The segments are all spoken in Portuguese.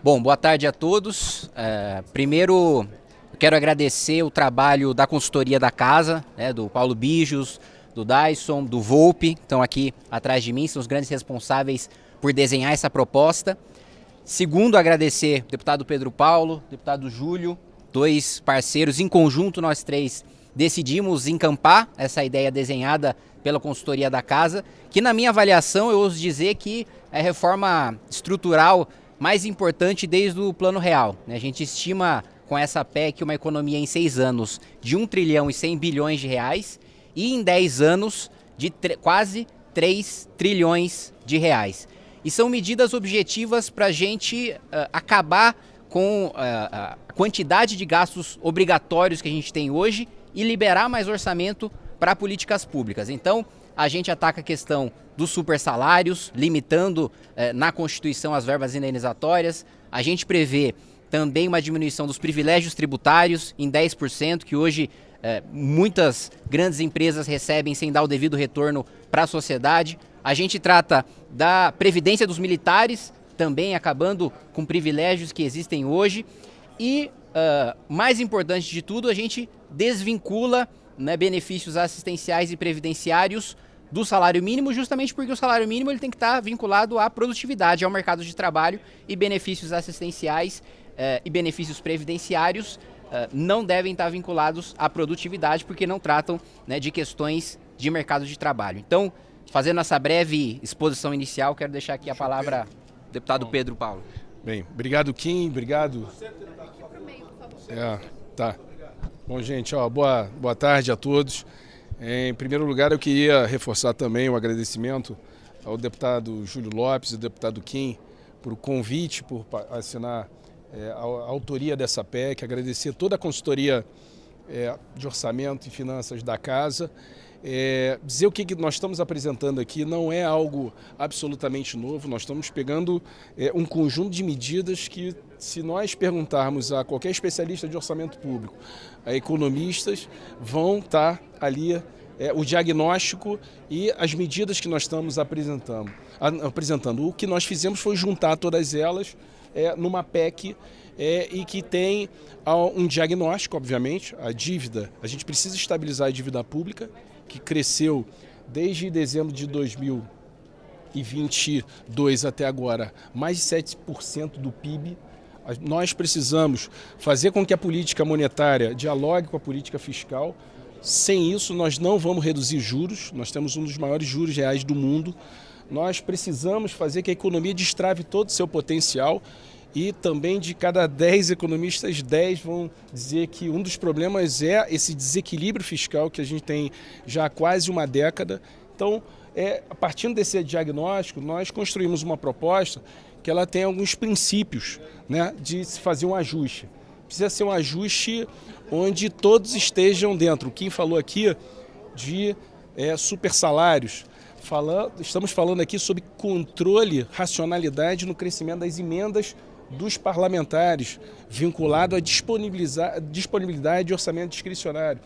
Bom, boa tarde a todos. Primeiro, eu quero agradecer o trabalho da consultoria da casa, né, do Paulo Bijos, do Dyson, do Volpe, que estão aqui atrás de mim, são os grandes responsáveis por desenhar essa proposta. Segundo, agradecer o deputado Pedro Paulo, deputado Júlio, dois parceiros, em conjunto nós três decidimos encampar essa ideia desenhada pela consultoria da casa, que na minha avaliação eu ouso dizer que é a reforma estrutural mais importante desde o Plano Real. A gente estima com essa PEC uma economia em 6 anos de 1 trilhão e 100 bilhões de reais e em 10 anos de quase 3 trilhões de reais. E são medidas objetivas para a gente acabar com a quantidade de gastos obrigatórios que a gente tem hoje e liberar mais orçamento para políticas públicas. Então, a gente ataca a questão dos supersalários, limitando na Constituição as verbas indenizatórias. A gente prevê também uma diminuição dos privilégios tributários em 10%, que hoje muitas grandes empresas recebem sem dar o devido retorno para a sociedade. A gente trata da previdência dos militares, também acabando com privilégios que existem hoje. E, mais importante de tudo, a gente desvincula, né, benefícios assistenciais e previdenciários do salário mínimo, justamente porque o salário mínimo ele tem que estar vinculado à produtividade, ao mercado de trabalho, e benefícios assistenciais e benefícios previdenciários não devem estar vinculados à produtividade, porque não tratam, né, de questões de mercado de trabalho. Então, fazendo essa breve exposição inicial, quero deixar aqui a palavra ao deputado Pedro Paulo. Bem, obrigado, Kim, obrigado. Tá. Bom, gente, boa tarde a todos. Em primeiro lugar, eu queria reforçar também o agradecimento ao deputado Júlio Lopes e ao deputado Kim por o convite, por assinar a autoria dessa PEC, agradecer toda a consultoria de orçamento e finanças da casa. Dizer o que nós estamos apresentando aqui não é algo absolutamente novo, nós estamos pegando um conjunto de medidas que, se nós perguntarmos a qualquer especialista de orçamento público, a economistas, vão estar ali o diagnóstico e as medidas que nós estamos apresentando. O que nós fizemos foi juntar todas elas numa PEC e que tem um diagnóstico, obviamente, a dívida. A gente precisa estabilizar a dívida pública, que cresceu desde dezembro de 2022 até agora, mais de 7% do PIB. Nós precisamos fazer com que a política monetária dialogue com a política fiscal. Sem isso, nós não vamos reduzir juros. Nós temos um dos maiores juros reais do mundo. Nós precisamos fazer que a economia destrave todo o seu potencial. E também, de cada 10 economistas, 10 vão dizer que um dos problemas é esse desequilíbrio fiscal que a gente tem já há quase uma década. Então, a partir desse diagnóstico, nós construímos uma proposta que ela tem alguns princípios, né, de se fazer um ajuste. Precisa ser um ajuste onde todos estejam dentro. O Kim falou aqui de super salários. Estamos falando aqui sobre controle, racionalidade no crescimento das emendas dos parlamentares, vinculado à disponibilidade de orçamento discricionário.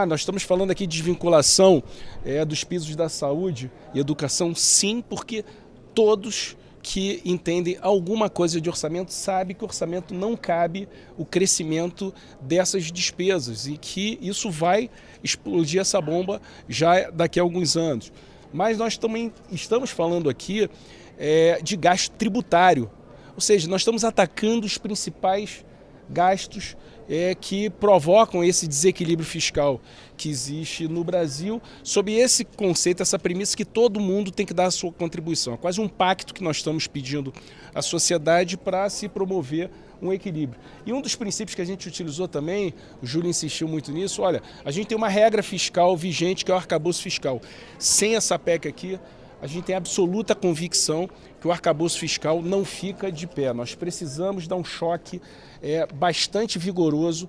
Nós estamos falando aqui de desvinculação dos pisos da saúde e educação, sim, porque todos que entendem alguma coisa de orçamento sabem que o orçamento não cabe o crescimento dessas despesas e que isso vai explodir essa bomba já daqui a alguns anos. Mas nós também estamos falando aqui de gasto tributário. Ou seja, nós estamos atacando os principais gastos que provocam esse desequilíbrio fiscal que existe no Brasil, sob esse conceito, essa premissa que todo mundo tem que dar a sua contribuição. É quase um pacto que nós estamos pedindo à sociedade para se promover um equilíbrio. E um dos princípios que a gente utilizou também, o Júlio insistiu muito nisso, olha, a gente tem uma regra fiscal vigente que é o arcabouço fiscal. Sem essa PEC aqui, a gente tem absoluta convicção que o arcabouço fiscal não fica de pé. Nós precisamos dar um choque bastante vigoroso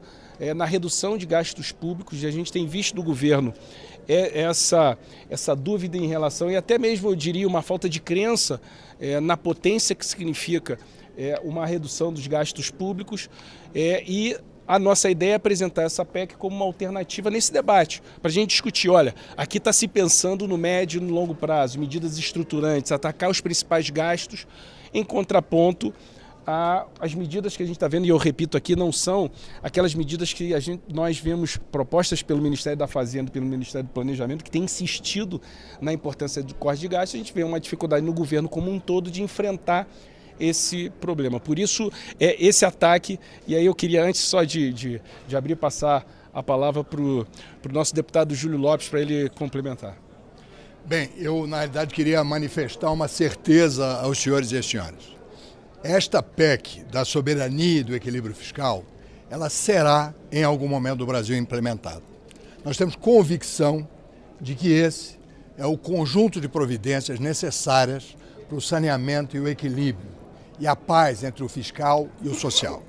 na redução de gastos públicos. E a gente tem visto do governo essa dúvida em relação, e até mesmo eu diria uma falta de crença na potência que significa uma redução dos gastos públicos e a nossa ideia é apresentar essa PEC como uma alternativa nesse debate, para a gente discutir, olha, aqui está se pensando no médio e no longo prazo, medidas estruturantes, atacar os principais gastos, em contraponto as medidas que a gente está vendo, e eu repito aqui, não são aquelas medidas que nós vemos propostas pelo Ministério da Fazenda, pelo Ministério do Planejamento, que tem insistido na importância do corte de gastos. A gente vê uma dificuldade no governo como um todo de enfrentar esse problema. Por isso, esse ataque, e aí eu queria, antes só de abrir e passar a palavra para o nosso deputado Júlio Lopes, para ele complementar. Bem, eu na realidade queria manifestar uma certeza aos senhores e às senhoras. Esta PEC da soberania e do equilíbrio fiscal, ela será em algum momento do Brasil implementada. Nós temos convicção de que esse é o conjunto de providências necessárias para o saneamento e o equilíbrio e a paz entre o fiscal e o social.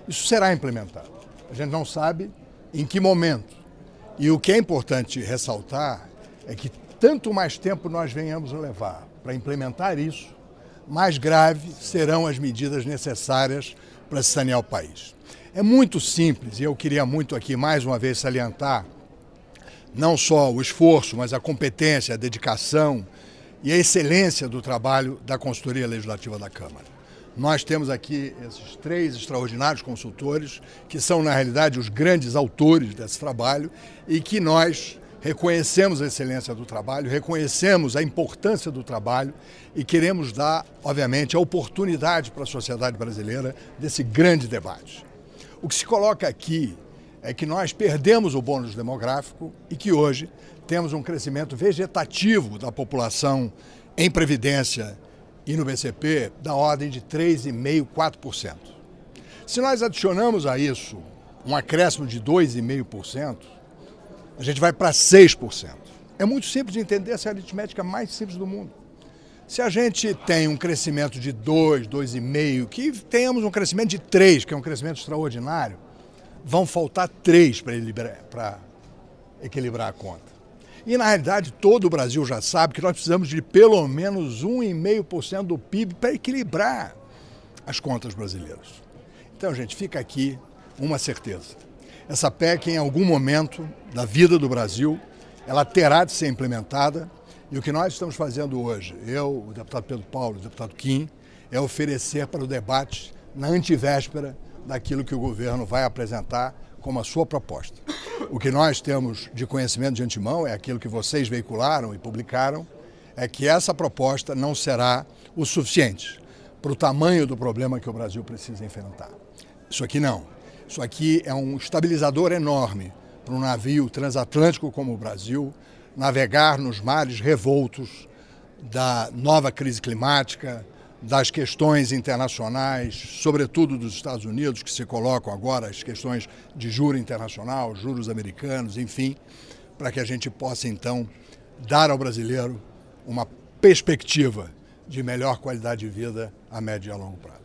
Isso será implementado. A gente não sabe em que momento. E o que é importante ressaltar é que tanto mais tempo nós venhamos a levar para implementar isso, mais graves serão as medidas necessárias para sanear o país. É muito simples, e eu queria muito aqui mais uma vez salientar não só o esforço, mas a competência, a dedicação e a excelência do trabalho da consultoria legislativa da Câmara. Nós temos aqui esses 3 extraordinários consultores, que são, na realidade, os grandes autores desse trabalho e que nós reconhecemos a excelência do trabalho, reconhecemos a importância do trabalho e queremos dar, obviamente, a oportunidade para a sociedade brasileira desse grande debate. O que se coloca aqui é que nós perdemos o bônus demográfico e que hoje temos um crescimento vegetativo da população em previdência e no BCP da ordem de 3,5%, 4%. Se nós adicionamos a isso um acréscimo de 2,5%, a gente vai para 6%. É muito simples de entender, essa é a aritmética mais simples do mundo. Se a gente tem um crescimento de 2, 2,5%, que tenhamos um crescimento de 3%, que é um crescimento extraordinário, vão faltar 3 para equilibrar a conta. E, na realidade, todo o Brasil já sabe que nós precisamos de pelo menos 1,5% do PIB para equilibrar as contas brasileiras. Então, gente, fica aqui uma certeza. Essa PEC, em algum momento da vida do Brasil, ela terá de ser implementada. E o que nós estamos fazendo hoje, eu, o deputado Pedro Paulo, o deputado Kim, é oferecer para o debate na antivéspera daquilo que o governo vai apresentar como a sua proposta. O que nós temos de conhecimento de antemão é aquilo que vocês veicularam e publicaram, é que essa proposta não será o suficiente para o tamanho do problema que o Brasil precisa enfrentar. Isso aqui não. Isso aqui é um estabilizador enorme para um navio transatlântico como o Brasil navegar nos mares revoltos da nova crise climática, das questões internacionais, sobretudo dos Estados Unidos, que se colocam agora, as questões de juro internacional, juros americanos, enfim, para que a gente possa, então, dar ao brasileiro uma perspectiva de melhor qualidade de vida a médio e a longo prazo.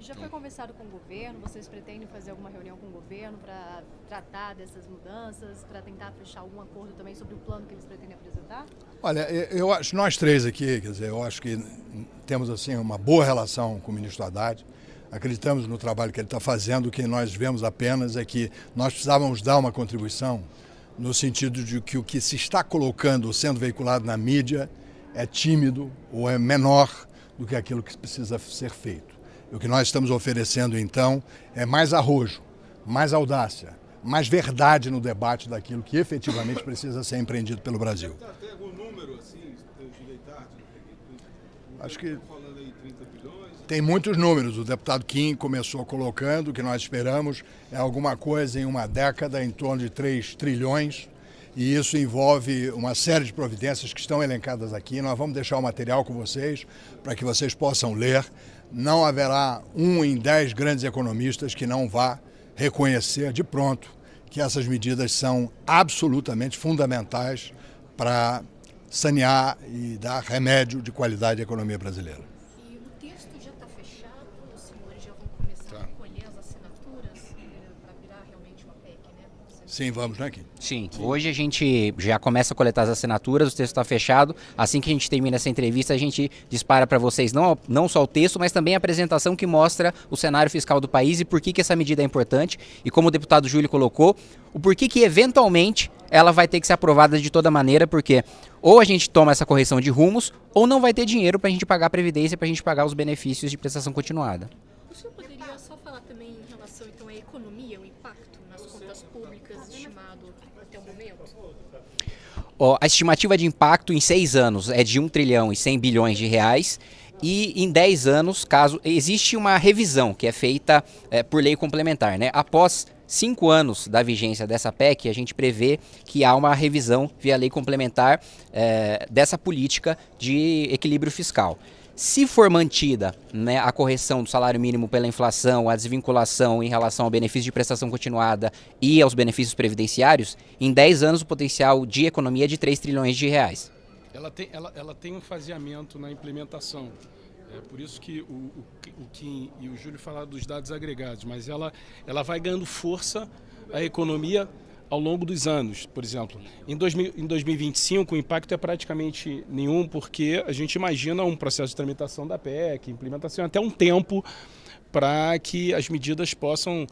Já foi conversado com o governo? Vocês pretendem fazer alguma reunião com o governo para tratar dessas mudanças, para tentar fechar algum acordo também sobre o plano que eles pretendem apresentar? Olha, eu acho, nós 3 aqui, quer dizer, eu acho que temos assim uma boa relação com o ministro Haddad, acreditamos no trabalho que ele está fazendo, o que nós vemos apenas é que nós precisávamos dar uma contribuição no sentido de que o que se está colocando, sendo veiculado na mídia, é tímido ou é menor do que aquilo que precisa ser feito. O que nós estamos oferecendo, então, é mais arrojo, mais audácia, mais verdade no debate daquilo que efetivamente precisa ser empreendido pelo Brasil. Tem algum número assim, direitado? Acho que Falando aí 30 bilhões. tem muitos números. O deputado Kim começou colocando, o que nós esperamos é alguma coisa em uma década em torno de 3 trilhões. E isso envolve uma série de providências que estão elencadas aqui. Nós vamos deixar o material com vocês para que vocês possam ler. Não haverá 1 em 10 grandes economistas que não vá reconhecer de pronto que essas medidas são absolutamente fundamentais para sanear e dar remédio de qualidade à economia brasileira. E o texto já está fechado? Os senhores já vão começar a recolher as assinaturas para virar realmente uma PEC, né? Sim, vamos, né, Kim? Sim, hoje a gente já começa a coletar as assinaturas, o texto está fechado. Assim que a gente termina essa entrevista, a gente dispara para vocês não só o texto, mas também a apresentação que mostra o cenário fiscal do país e por que essa medida é importante. E como o deputado Júlio colocou, o porquê que eventualmente ela vai ter que ser aprovada de toda maneira, porque ou a gente toma essa correção de rumos, ou não vai ter dinheiro para a gente pagar a previdência, para a gente pagar os benefícios de prestação continuada. senhor poderia só falar também em relação então à economia, o impacto nas contas públicas estimado até o momento? A estimativa de impacto em 6 anos é de 1 trilhão e 100 bilhões de reais. E em 10 anos, caso existe uma revisão que é feita por lei complementar, né? Após 5 anos da vigência dessa PEC, a gente prevê que há uma revisão via lei complementar dessa política de equilíbrio fiscal. Se for mantida, né, a correção do salário mínimo pela inflação, a desvinculação em relação ao benefício de prestação continuada e aos benefícios previdenciários, em 10 anos o potencial de economia é de 3 trilhões de reais. Ela tem um faseamento na implementação. É por isso que o Kim e o Júlio falaram dos dados agregados, mas ela vai ganhando força a economia ao longo dos anos. Por exemplo, em 2025 o impacto é praticamente nenhum, porque a gente imagina um processo de tramitação da PEC, implementação, até um tempo para que as medidas possam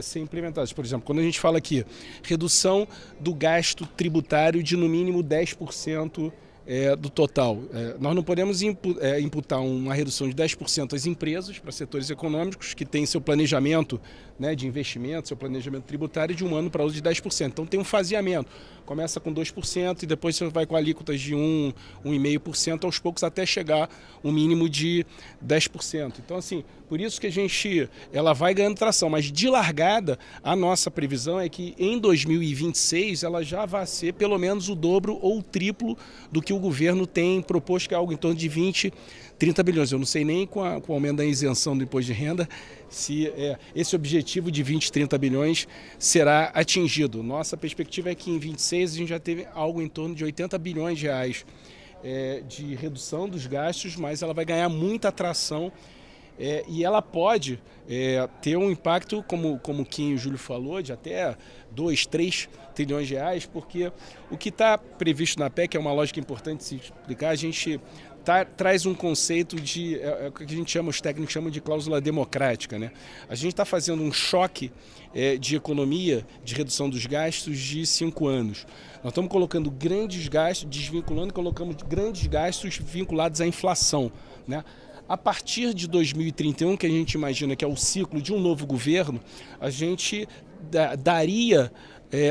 ser implementadas. Por exemplo, quando a gente fala aqui, redução do gasto tributário de no mínimo 10% do total. Nós não podemos imputar uma redução de 10% às empresas, para setores econômicos que têm seu planejamento, né, de investimento, seu planejamento tributário de um ano para outro de 10%. Então tem um faseamento. Começa com 2% e depois você vai com alíquotas de 1,5%, aos poucos até chegar um mínimo de 10%. Então, assim, por isso que ela vai ganhando tração, mas de largada, a nossa previsão é que em 2026 ela já vai ser pelo menos o dobro ou o triplo do que o governo tem proposto, que é algo em torno de 20, 30 bilhões. Eu não sei nem com o aumento da isenção do imposto de renda se esse objetivo de 20, 30 bilhões será atingido. Nossa perspectiva é que em 26 a gente já teve algo em torno de 80 bilhões de reais de redução dos gastos, mas ela vai ganhar muita atração e ela pode ter um impacto, como o Kim e o Júlio falou, de até 2, 3 trilhões de reais, porque o que está previsto na PEC é uma lógica importante se explicar. A gente traz um conceito de, o que a gente chama, os técnicos chamam de cláusula democrática, né? A gente está fazendo um choque de economia, de redução dos gastos de 5 anos. Nós estamos colocando grandes gastos, desvinculando e colocamos grandes gastos vinculados à inflação, né? A partir de 2031, que a gente imagina que é o ciclo de um novo governo, a gente daria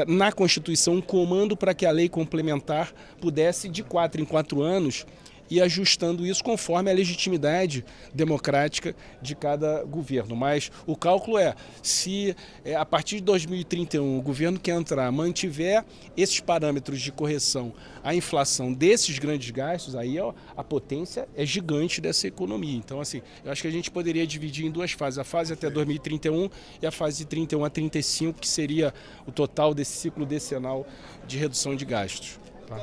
na Constituição um comando para que a lei complementar pudesse, de 4 em 4 anos, e ajustando isso conforme a legitimidade democrática de cada governo. Mas o cálculo se a partir de 2031 o governo que entrar mantiver esses parâmetros de correção à inflação desses grandes gastos, aí a potência é gigante dessa economia. Então, assim, eu acho que a gente poderia dividir em 2 fases, a fase até 2031 e a fase de 31 a 35, que seria o total desse ciclo decenal de redução de gastos. Tá?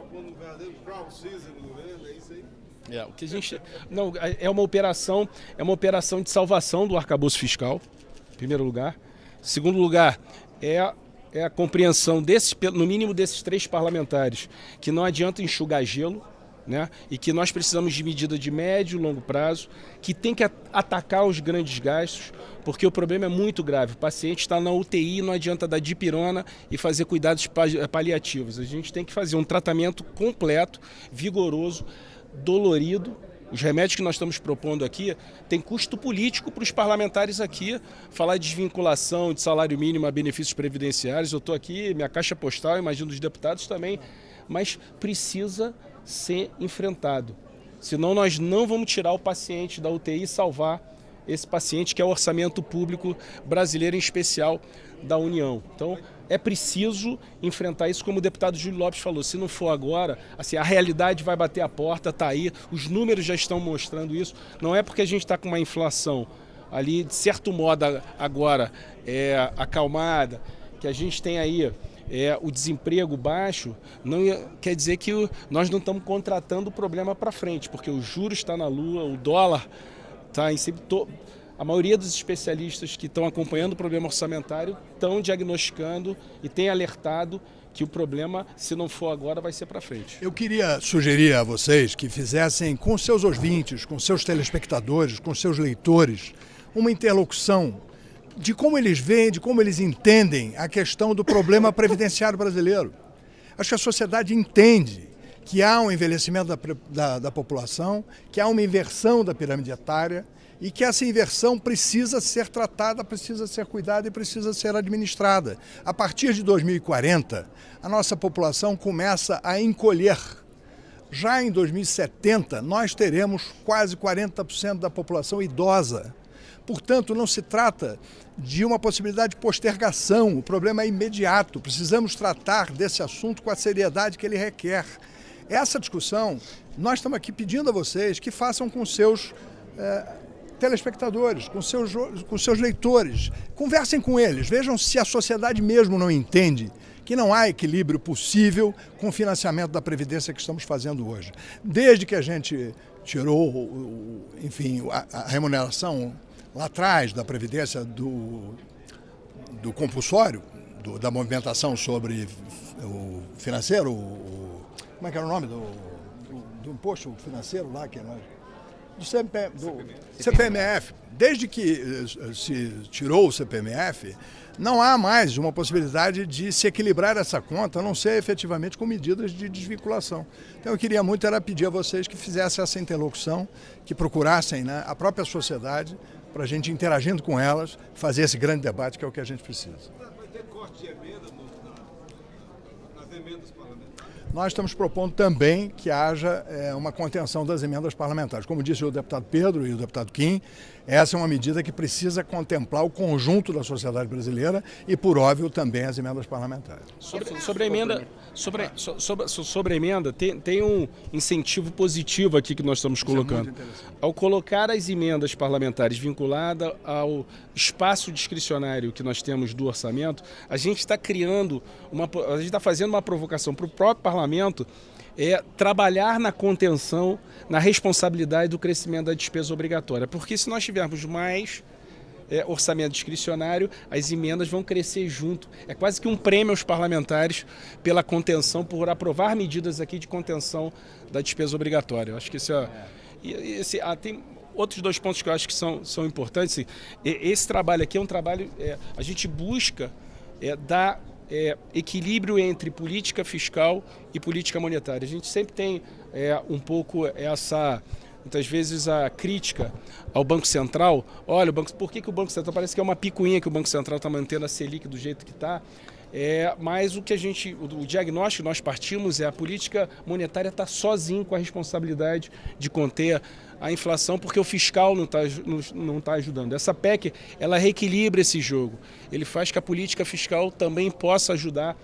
Um verdadeiro crowd season no governo, é isso aí? O que a gente não é uma operação de salvação do arcabouço fiscal, em primeiro lugar. Em segundo lugar, é a compreensão no mínimo desses 3 parlamentares, que não adianta enxugar gelo, né? E que nós precisamos de medida de médio e longo prazo, que tem que atacar os grandes gastos, porque o problema é muito grave. O paciente está na UTI, não adianta dar dipirona e fazer cuidados paliativos. A gente tem que fazer um tratamento completo, vigoroso, dolorido. Os remédios que nós estamos propondo aqui têm custo político para os parlamentares aqui. Falar de desvinculação, de salário mínimo a benefícios previdenciários, eu estou aqui, minha caixa postal, imagino dos deputados também, mas precisa ser enfrentado. Senão nós não vamos tirar o paciente da UTI e salvar esse paciente, que é o orçamento público brasileiro, em especial da União. Então é preciso enfrentar isso, como o deputado Júlio Lopes falou. Se não for agora, assim, a realidade vai bater a porta, está aí, os números já estão mostrando isso. Não é porque a gente está com uma inflação ali, de certo modo, agora acalmada, que a gente tem aí o desemprego baixo, não quer dizer que nós não estamos contratando o problema para frente, porque o juros está na lua, o dólar está em cima. A maioria dos especialistas que estão acompanhando o problema orçamentário estão diagnosticando e têm alertado que o problema, se não for agora, vai ser para frente. Eu queria sugerir a vocês que fizessem com seus ouvintes, com seus telespectadores, com seus leitores, uma interlocução de como eles veem, de como eles entendem a questão do problema previdenciário brasileiro. Acho que a sociedade entende que há um envelhecimento da população, que há uma inversão da pirâmide etária e que essa inversão precisa ser tratada, precisa ser cuidada e precisa ser administrada. A partir de 2040, a nossa população começa a encolher. Já em 2070, nós teremos quase 40% da população idosa. Portanto, não se trata de uma possibilidade de postergação, o problema é imediato. Precisamos tratar desse assunto com a seriedade que ele requer. Essa discussão, nós estamos aqui pedindo a vocês que façam com seus telespectadores, com seus leitores. Conversem com eles, vejam se a sociedade mesmo não entende que não há equilíbrio possível com o financiamento da Previdência que estamos fazendo hoje. Desde que a gente tirou, enfim, a remuneração lá atrás da Previdência do compulsório, da movimentação sobre o financeiro, como é que era o nome do imposto financeiro lá, que nós... do CPMF. Desde que se tirou o CPMF, não há mais uma possibilidade de se equilibrar essa conta, a não ser efetivamente com medidas de desvinculação. Então eu queria muito era pedir a vocês que fizessem essa interlocução, que procurassem, né, a própria sociedade, para a gente interagindo com elas, fazer esse grande debate que é o que a gente precisa. Vai ter corte de emenda nas emendas parlamentares? Nós estamos propondo também que haja uma contenção das emendas parlamentares. Como disse o deputado Pedro e o deputado Kim, essa é uma medida que precisa contemplar o conjunto da sociedade brasileira e, por óbvio, também as emendas parlamentares. Sobre a emenda, tem um incentivo positivo aqui que nós estamos colocando. Ao colocar as emendas parlamentares vinculadas ao espaço discricionário que nós temos do orçamento, a gente está criando, a gente está fazendo uma provocação para o próprio parlamento, trabalhar na contenção, na responsabilidade do crescimento da despesa obrigatória. Porque se nós tivermos mais orçamento discricionário, as emendas vão crescer junto. É quase que um prêmio aos parlamentares pela contenção, por aprovar medidas aqui de contenção da despesa obrigatória. Eu acho que tem outros dois pontos que eu acho que são importantes. Esse trabalho aqui é um trabalho, a gente busca dar equilíbrio entre política fiscal e política monetária. A gente sempre tem um pouco muitas vezes a crítica ao Banco Central. Olha, por que o Banco Central, parece que é uma picuinha que o Banco Central está mantendo a Selic do jeito que está. Mas o diagnóstico que nós partimos a política monetária está sozinho com a responsabilidade de conter a inflação, porque o fiscal não tá ajudando. Essa PEC, ela reequilibra esse jogo. Ele faz que a política fiscal também possa ajudar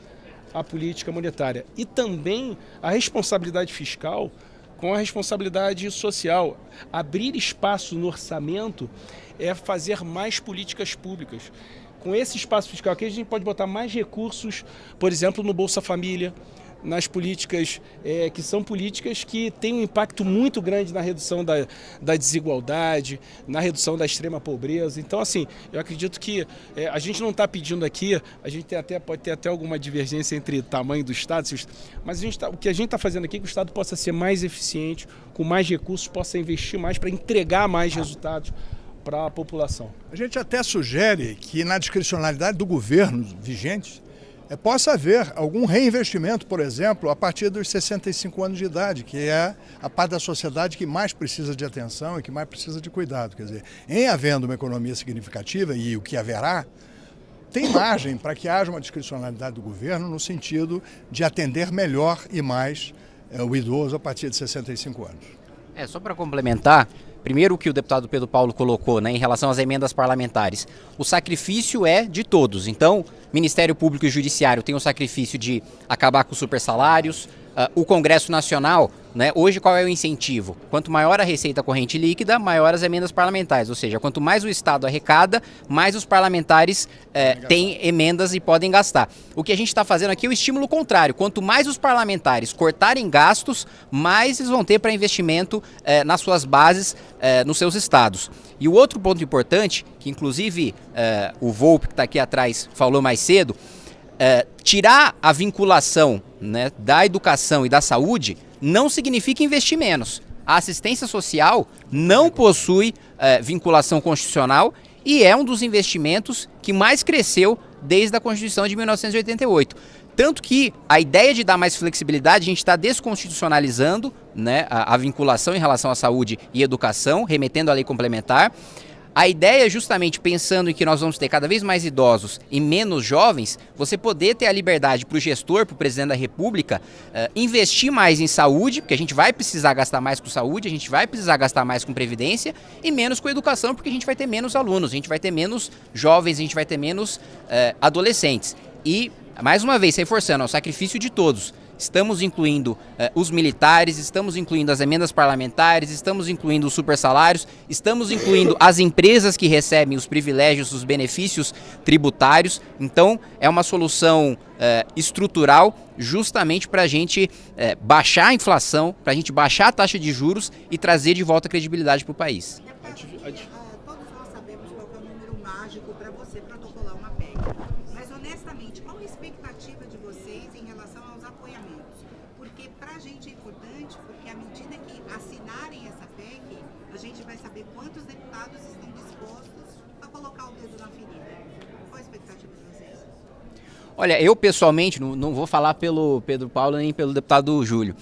a política monetária. E também a responsabilidade fiscal com a responsabilidade social. Abrir espaço no orçamento é fazer mais políticas públicas. Com esse espaço fiscal aqui, a gente pode botar mais recursos, por exemplo, no Bolsa Família, nas políticas que são políticas que têm um impacto muito grande na redução da desigualdade, na redução da extrema pobreza. Então, assim, eu acredito que a gente não está pedindo aqui, a gente pode ter até alguma divergência entre o tamanho do Estado, mas o que a gente está fazendo aqui é que o Estado possa ser mais eficiente, com mais recursos, possa investir mais para entregar mais resultados para a população. A gente até sugere que na discricionalidade do governo vigente possa haver algum reinvestimento, por exemplo, a partir dos 65 anos de idade, que é a parte da sociedade que mais precisa de atenção e que mais precisa de cuidado. Quer dizer, em havendo uma economia significativa, e o que haverá, tem margem para que haja uma discricionalidade do governo no sentido de atender melhor e mais o idoso a partir de 65 anos. Só para complementar, primeiro o que o deputado Pedro Paulo colocou, né, em relação às emendas parlamentares. O sacrifício é de todos. Então, Ministério Público e Judiciário tem o sacrifício de acabar com os supersalários. O Congresso Nacional, né, hoje qual é o incentivo? Quanto maior a receita corrente líquida, maior as emendas parlamentares. Ou seja, quanto mais o Estado arrecada, mais os parlamentares têm emendas e podem gastar. O que a gente está fazendo aqui é o estímulo contrário. Quanto mais os parlamentares cortarem gastos, mais eles vão ter para investimento nas suas bases, nos seus estados. E o outro ponto importante, que inclusive o Volpe, que está aqui atrás, falou mais cedo, tirar a vinculação, né, da educação e da saúde não significa investir menos. A assistência social não possui vinculação constitucional e é um dos investimentos que mais cresceu desde a Constituição de 1988. Tanto que a ideia de dar mais flexibilidade, a gente está desconstitucionalizando, né, a vinculação em relação à saúde e educação, remetendo à lei complementar. A ideia é justamente pensando em que nós vamos ter cada vez mais idosos e menos jovens, você poder ter a liberdade para o gestor, para o presidente da República, investir mais em saúde, porque a gente vai precisar gastar mais com saúde, a gente vai precisar gastar mais com previdência e menos com educação, porque a gente vai ter menos alunos, a gente vai ter menos jovens, a gente vai ter menos adolescentes. E, mais uma vez, reforçando, é o sacrifício de todos. Estamos incluindo os militares, estamos incluindo as emendas parlamentares, estamos incluindo os supersalários, estamos incluindo as empresas que recebem os privilégios, os benefícios tributários. Então, é uma solução estrutural justamente para a gente baixar a inflação, para a gente baixar a taxa de juros e trazer de volta a credibilidade para o país. Todos nós sabemos qual é o número mágico para você protocolar uma PEC. Mas, honestamente, qual a expectativa de vocês em relação aos apoiamentos? Porque para a gente é importante, porque à medida que assinarem essa PEC, a gente vai saber quantos deputados estão dispostos a colocar o dedo na ferida. Qual a expectativa de vocês? Olha, eu pessoalmente, não vou falar pelo Pedro Paulo nem pelo deputado Júlio.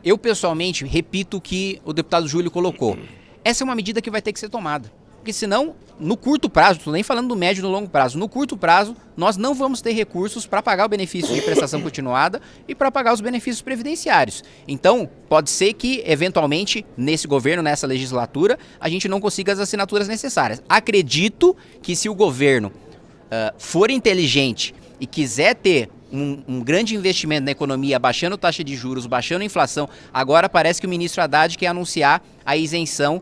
Eu pessoalmente repito o que o deputado Júlio colocou. Essa é uma medida que vai ter que ser tomada. Porque senão, no curto prazo, estou nem falando do médio e do longo prazo, no curto prazo, nós não vamos ter recursos para pagar o benefício de prestação continuada e para pagar os benefícios previdenciários. Então, pode ser que, eventualmente, nesse governo, nessa legislatura, a gente não consiga as assinaturas necessárias. Acredito que se o governo for inteligente e quiser ter um grande investimento na economia, baixando taxa de juros, baixando a inflação, agora parece que o ministro Haddad quer anunciar a isenção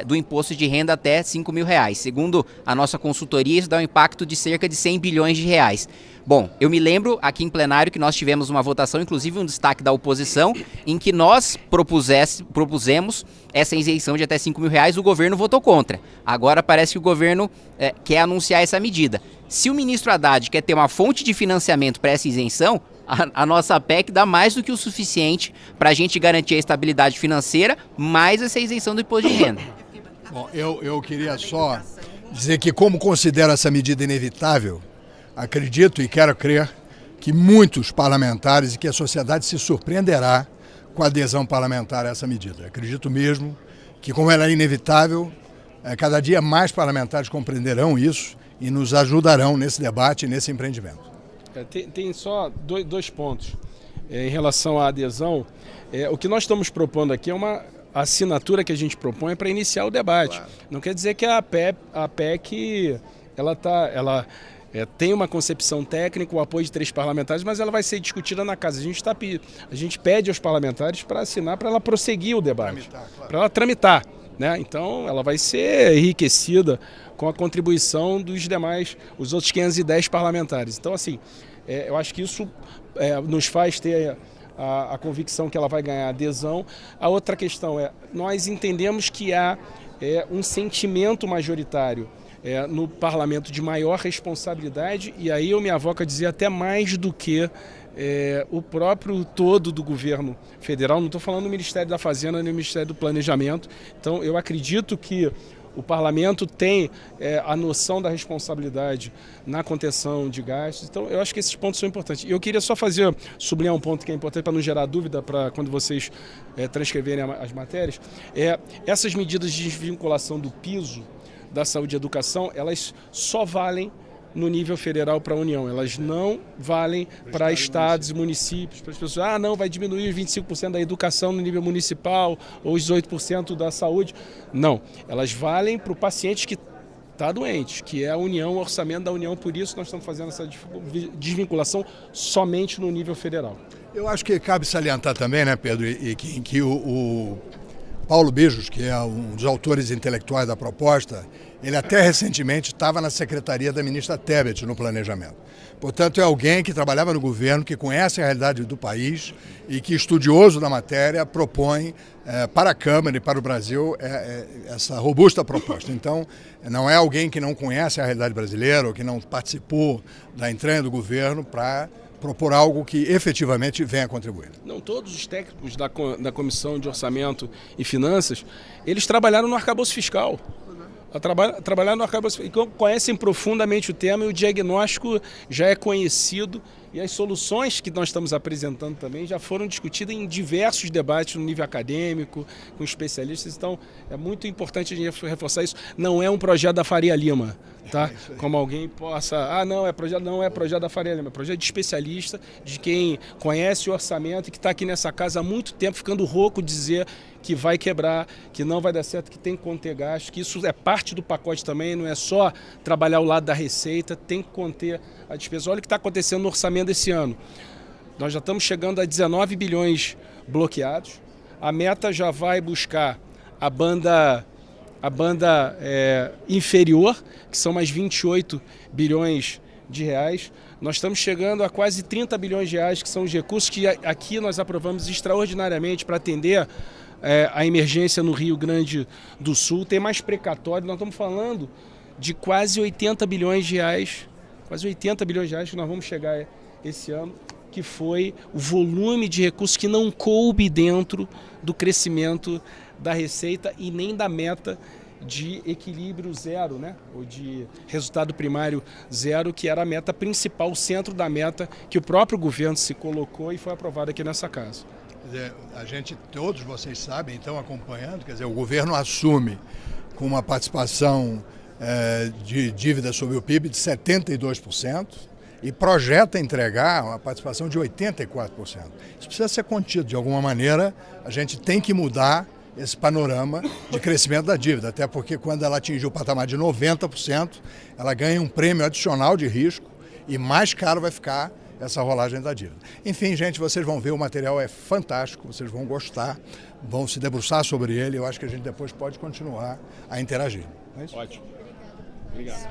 do imposto de renda até R$5.000. Segundo a nossa consultoria, isso dá um impacto de cerca de 100 bilhões de reais. Bom, eu me lembro aqui em plenário que nós tivemos uma votação, inclusive um destaque da oposição, em que nós propusemos essa isenção de até R$5.000, o governo votou contra. Agora parece que o governo quer anunciar essa medida. Se o ministro Haddad quer ter uma fonte de financiamento para essa isenção, a nossa PEC dá mais do que o suficiente para a gente garantir a estabilidade financeira, mais essa isenção do imposto de renda. Bom, eu queria só dizer que, como considero essa medida inevitável, acredito e quero crer que muitos parlamentares e que a sociedade se surpreenderá com a adesão parlamentar a essa medida. Acredito mesmo que, como ela é inevitável, cada dia mais parlamentares compreenderão isso e nos ajudarão nesse debate e nesse empreendimento. Tem só dois pontos em relação à adesão. O que nós estamos propondo aqui é uma assinatura que a gente propõe para iniciar o debate. Claro. Não quer dizer que a PEC ela tem uma concepção técnica, o apoio de 3 parlamentares, mas ela vai ser discutida na casa. A gente pede aos parlamentares para assinar, para ela prosseguir o debate, claro, para ela tramitar. Né? Então, ela vai ser enriquecida com a contribuição dos demais, os outros 510 parlamentares. Então, assim, eu acho que isso nos faz ter a convicção que ela vai ganhar adesão. A outra questão nós entendemos que há um sentimento majoritário no parlamento de maior responsabilidade, e aí eu me avoco a dizer até mais do que o próprio todo do governo federal. Não estou falando do Ministério da Fazenda nem do Ministério do Planejamento. Então, eu acredito que o parlamento tem a noção da responsabilidade na contenção de gastos. Então, eu acho que esses pontos são importantes. E eu queria só sublinhar um ponto que é importante para não gerar dúvida para quando vocês transcreverem as matérias. Essas medidas de desvinculação do piso da saúde e educação, elas só valem no nível federal para a União. Elas não valem para estados e municípios, para as pessoas, não, vai diminuir os 25% da educação no nível municipal ou os 18% da saúde. Não, elas valem para o paciente que está doente, que é a União, o orçamento da União, por isso nós estamos fazendo essa desvinculação somente no nível federal. Eu acho que cabe salientar também, né, Pedro, que o Paulo Bijos, que é um dos autores intelectuais da proposta, ele até recentemente estava na secretaria da ministra Tebet no planejamento. Portanto, é alguém que trabalhava no governo, que conhece a realidade do país e que, estudioso da matéria, propõe para a Câmara e para o Brasil essa robusta proposta. Então, não é alguém que não conhece a realidade brasileira ou que não participou da entranha do governo para propor algo que efetivamente venha contribuir. Não, todos os técnicos da Comissão de Orçamento e Finanças, eles trabalharam no arcabouço fiscal. Trabalhar no arcabouço, conhecem profundamente o tema e o diagnóstico já é conhecido e as soluções que nós estamos apresentando também já foram discutidas em diversos debates no nível acadêmico, com especialistas, então é muito importante a gente reforçar isso. Não é um projeto da Faria Lima, tá? Como alguém possa, não é projeto da Faria Lima, é projeto de especialista, de quem conhece o orçamento e que está aqui nessa casa há muito tempo, ficando rouco dizer que vai quebrar, que não vai dar certo, que tem que conter gasto, que isso é parte do pacote também, não é só trabalhar o lado da receita, tem que conter a despesa. Olha o que está acontecendo no orçamento desse ano. Nós já estamos chegando a 19 bilhões bloqueados, a meta já vai buscar a banda inferior, que são mais 28 bilhões de reais. Nós estamos chegando a quase 30 bilhões de reais, que são os recursos que aqui nós aprovamos extraordinariamente para atender a emergência no Rio Grande do Sul. Tem mais precatório, nós estamos falando de quase 80 bilhões de reais, que nós vamos chegar esse ano, que foi o volume de recursos que não coube dentro do crescimento da receita e nem da meta de equilíbrio zero, né? Ou de resultado primário zero, que era a meta principal, o centro da meta que o próprio governo se colocou e foi aprovado aqui nessa casa. Quer dizer, todos vocês sabem, estão acompanhando, quer dizer, o governo assume com uma participação de dívida sobre o PIB de 72% e projeta entregar uma participação de 84%. Isso precisa ser contido de alguma maneira, a gente tem que mudar esse panorama de crescimento da dívida, até porque quando ela atingiu o patamar de 90%, ela ganha um prêmio adicional de risco e mais caro vai ficar essa rolagem da dívida. Enfim, gente, vocês vão ver, o material é fantástico, vocês vão gostar, vão se debruçar sobre ele, eu acho que a gente depois pode continuar a interagir. É isso? Ótimo. Obrigado.